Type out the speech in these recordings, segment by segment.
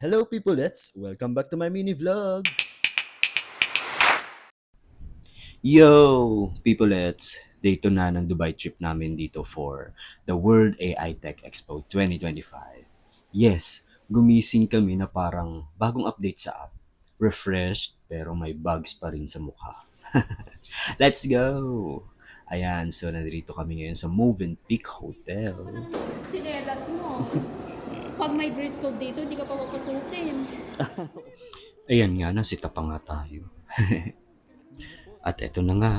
Hello peoplets! Welcome back to my mini vlog! Yo! Peoplets! Day 2 na ng Dubai trip namin dito for the World AI Tech Expo 2025. Yes, gumising kami na parang bagong update sa app. Refreshed pero may bugs pa rin sa mukha. Let's go! Ayan, so nandito kami ngayon sa Movenpick Hotel. Chinelas mo. Pag may dress code dito, hindi ka pa papasukin. Ayan nga, nasita pa nga tayo. At eto na nga,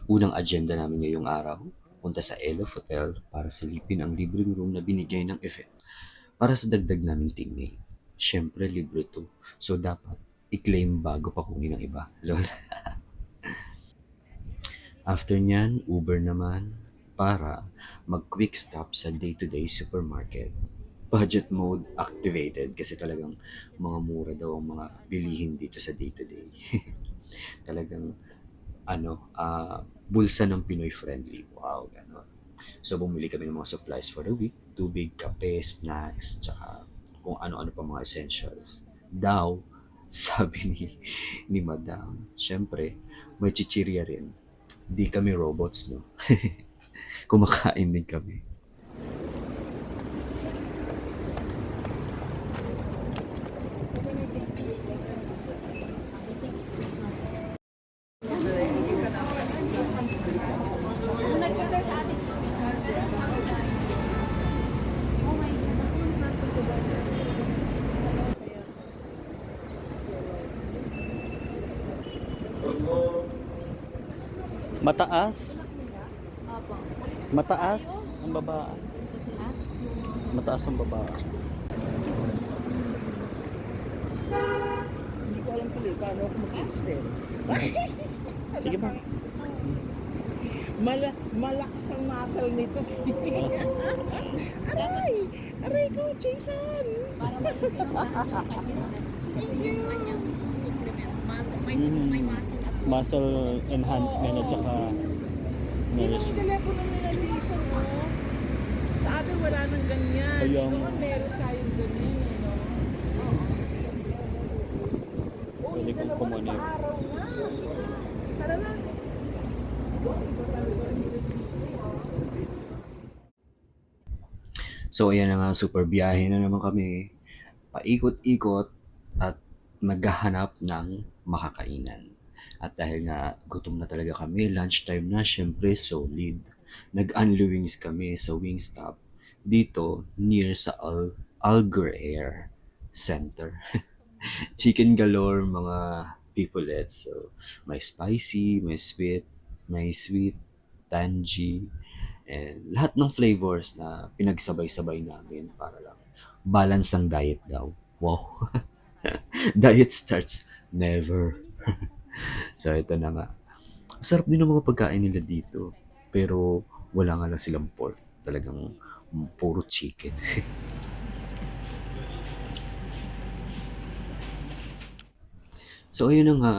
unang agenda namin ngayong araw, punta sa Elof Hotel para silipin ang libreng room na binigay ng event para sa dagdag naming teammate. Siyempre, libre to. So, dapat i-claim bago pa kunin ng iba. Lol. After nyan, Uber naman para mag-quick stop sa day-to-day supermarket. Budget mode activated kasi talagang mga mura daw ang mga bilihin dito sa day-to-day. Talagang bulsa ng Pinoy friendly. Wow, gano'n. So, bumili kami ng mga supplies for the week. Tubig, kape, snacks, tsaka kung ano-ano pa mga essentials. Daw, sabi ni Madam, syempre, may chichirya rin. Di kami robots, no? Kumakain din kami. Mataas? Mataas ang baba. Mataas ang baba. Hindi ko alam tuloy paano ako mag-extend. Sige ba? Malakas ang muscle nito. Aray! Aray ko, Jason! Para malaki ng lahat yung kanyang supplement. May muscle up. Muscle enhancement at saka Yun ang telepono nila, Jason, oh. Sa atin wala nang ganyan. Kaya nga. Noon meron tayong ganyan, eh, no? Oh, Pwede yung kong dalawa kumonect. nagpa-araw na. Tara na. So ayan na nga, super biyahe na naman kami. Paikot-ikot at maghahanap ng makakainan. At dahil nga gutom na talaga kami, lunchtime na, syempre solid. Nag-unli-wings kami sa Wingstop dito near sa Alger Air Center. Chicken galore mga peoplets. So may spicy, may sweet, tangy, and lahat ng flavors na pinagsabay-sabay namin para lang balance ang diet daw. Wow. Diet starts never. So ito na nga. Sarap din ng mga pagkain nila dito. Pero wala nga lang silang pork. Talagang puro chicken. So ayun na nga,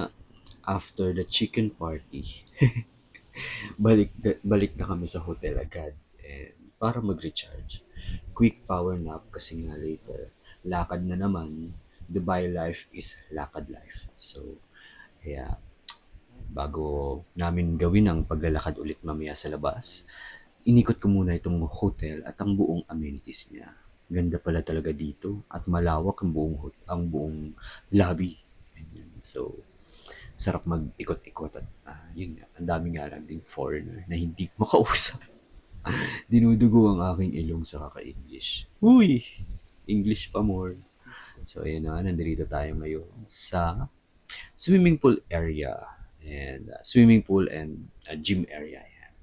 after the chicken party, balik na kami sa hotel agad and para mag-recharge. Quick power nap kasi nga later, lakad na naman. Dubai life is lakad life. So, kaya bago namin gawin ang paglalakad ulit mamaya sa labas, inikot ko muna itong hotel at ang buong amenities niya. Ganda pala talaga dito at malawak ang buong lobby. Ganyan. So, sarap mag-ikot-ikot at yun nga, ang dami nga lang din foreigner na hindi ko makausap. Dinudugo ang aking ilong sa kaka-English. Uy! English pa more. So, ayun na, nandito tayo ngayon sa swimming pool area and gym area. Yan.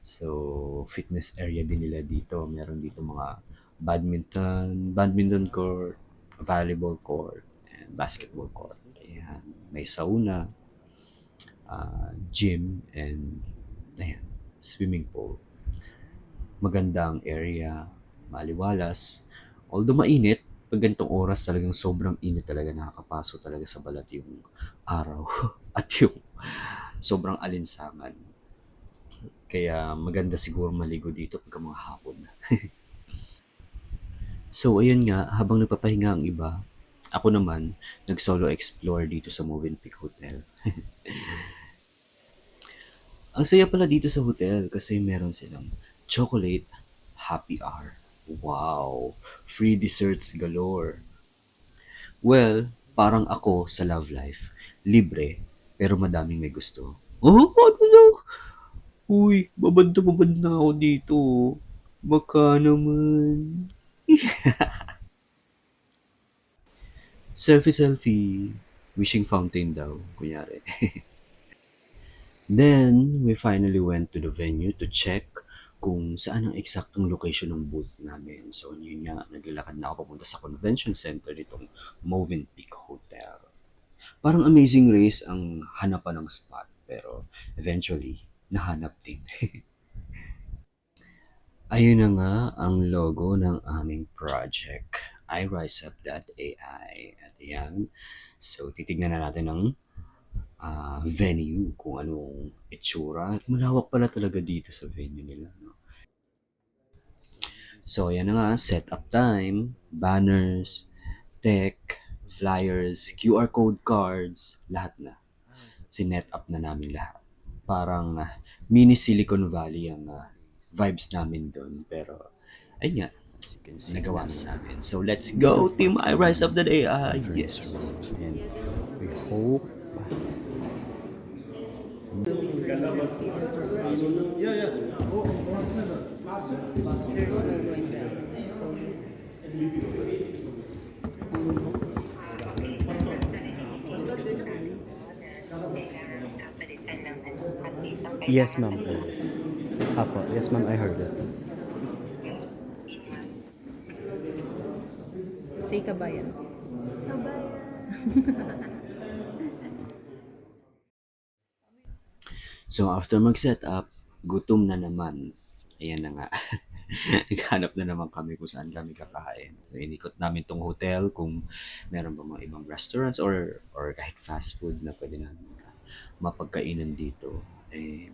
So, fitness area din nila dito. Meron dito mga badminton court, volleyball court, and basketball court. Ayan. May sauna, gym, and ayan, swimming pool. Magandang area, maliwalas. Although mainit, pag ganitong oras talagang sobrang init talaga, nakakapaso talaga sa balat yung araw at yung sobrang alinsangan. Kaya maganda siguro maligo dito pagka mga hapon. So ayun nga, habang nagpapahinga ang iba, ako naman nag-solo explore dito sa Movenpick Hotel. Ang saya pala dito sa hotel kasi meron silang chocolate happy hour. Wow! Free desserts galore. Well, parang ako sa love life. Libre, pero madaming may gusto. Oh, ano na? Uy, babad na ako dito. Baka naman. Selfie-selfie. Wishing fountain daw, kunyari. Then, we finally went to the venue to check kung saan ang eksaktong location ng booth namin. So, yun nga, naglalakad na ako papunta sa convention center nitong Movenpick Hotel. Parang Amazing Race ang hanapan ng spot, pero eventually, nahanap din. Ayun na nga ang logo ng aming project, iRiseUp.ai. At yan, so titignan na natin ang venue, kung anong itsura. At malawak pala talaga dito sa venue nila. No? So, yan na nga, setup time, banners, tech, flyers, QR code cards, lahat na. Sinet up na namin lahat. Parang mini Silicon Valley ang vibes namin doon. Pero, ayun nga, nagawa na namin. So, let's go, Team iRise of the Day. Yes. And we hope Yes, ma'am. Apo. Yes, ma'am. I heard it. Say kabayan. So after mag-set up, gutom na naman. Ayan na nga. Naghanap na naman kami kung saan kami kakain. So inikot namin tong hotel kung meron ba mga ibang restaurants or kahit fast food na pwede namin mapagkainan dito. Eh,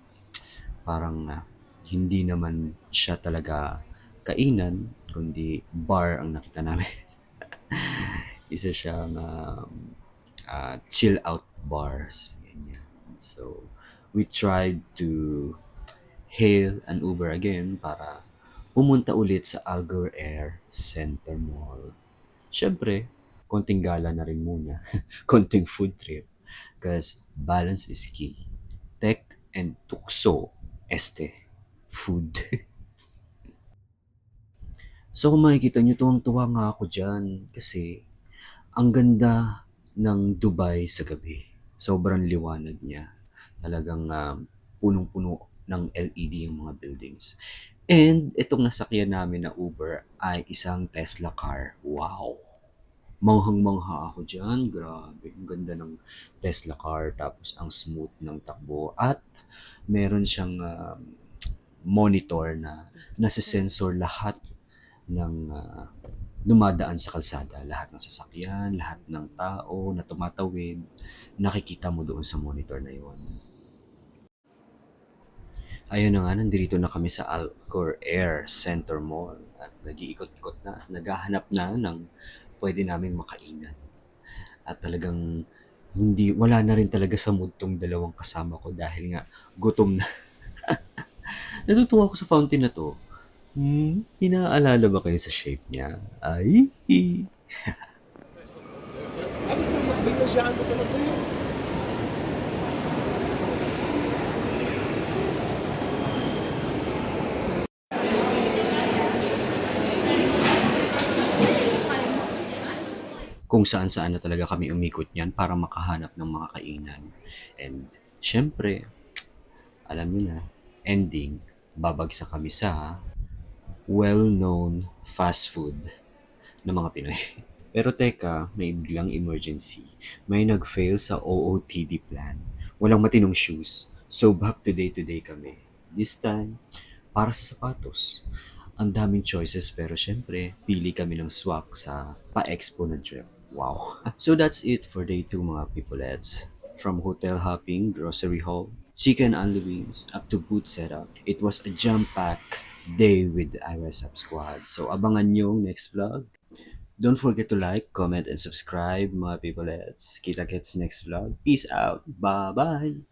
parang hindi naman siya talaga kainan, kundi bar ang nakita namin. Isa siyang chill out bars. Ganyan. So, we tried to hail an Uber again para pumunta ulit sa Algor Air Center Mall. Siyempre, konting gala na rin muna. Konting food trip. Because balance is key. Tech and tukso este. Food. So kung makikita nyo, tuwang-tuwa nga ako dyan. Kasi ang ganda ng Dubai sa gabi. Sobrang liwanag niya. Talagang punong-puno ng LED yung mga buildings. And itong nasakyan namin na Uber ay isang Tesla car. Wow! Manghang-mangha ako dyan. Grabe. Ang ganda ng Tesla car. Tapos ang smooth ng takbo. At meron siyang monitor na nasa-sensor lahat ng dumadaan sa kalsada. Lahat ng sasakyan, lahat ng tao na tumatawid, nakikita mo doon sa monitor na yun. Ayun na nga, nandito na kami sa Alcor Air Center Mall at nag-iikot-ikot na, naghahanap na ng pwede naming makainan. At talagang wala na rin talaga sa mood tong dalawang kasama ko dahil nga gutom na. Natutuwa ako sa fountain na to. Inaalala ba kayo sa shape niya? Ay, Ano kung magbiglasyahan ko naman sa'yo? kung saan-saan na talaga kami umikot niyan para makahanap ng mga kainan. And syempre, alam niyo na, ending, babagsak kami sa well-known fast food ng mga Pinoy. Pero teka, may biglang emergency. May nag-fail sa OOTD plan. Walang matinong shoes. So back to day-to-day kami. This time, para sa sapatos. Ang daming choices pero syempre, pili kami ng swak sa pa-expo na trip. Wow. So that's it for day 2 mga peoplets. From hotel hopping, grocery haul, chicken and Louise, up to boot setup. It was a jam-packed day with the Iris Up Squad. So abangan yung next vlog. Don't forget to like, comment, and subscribe mga people. Let's kita-kits next vlog. Peace out. Bye-bye.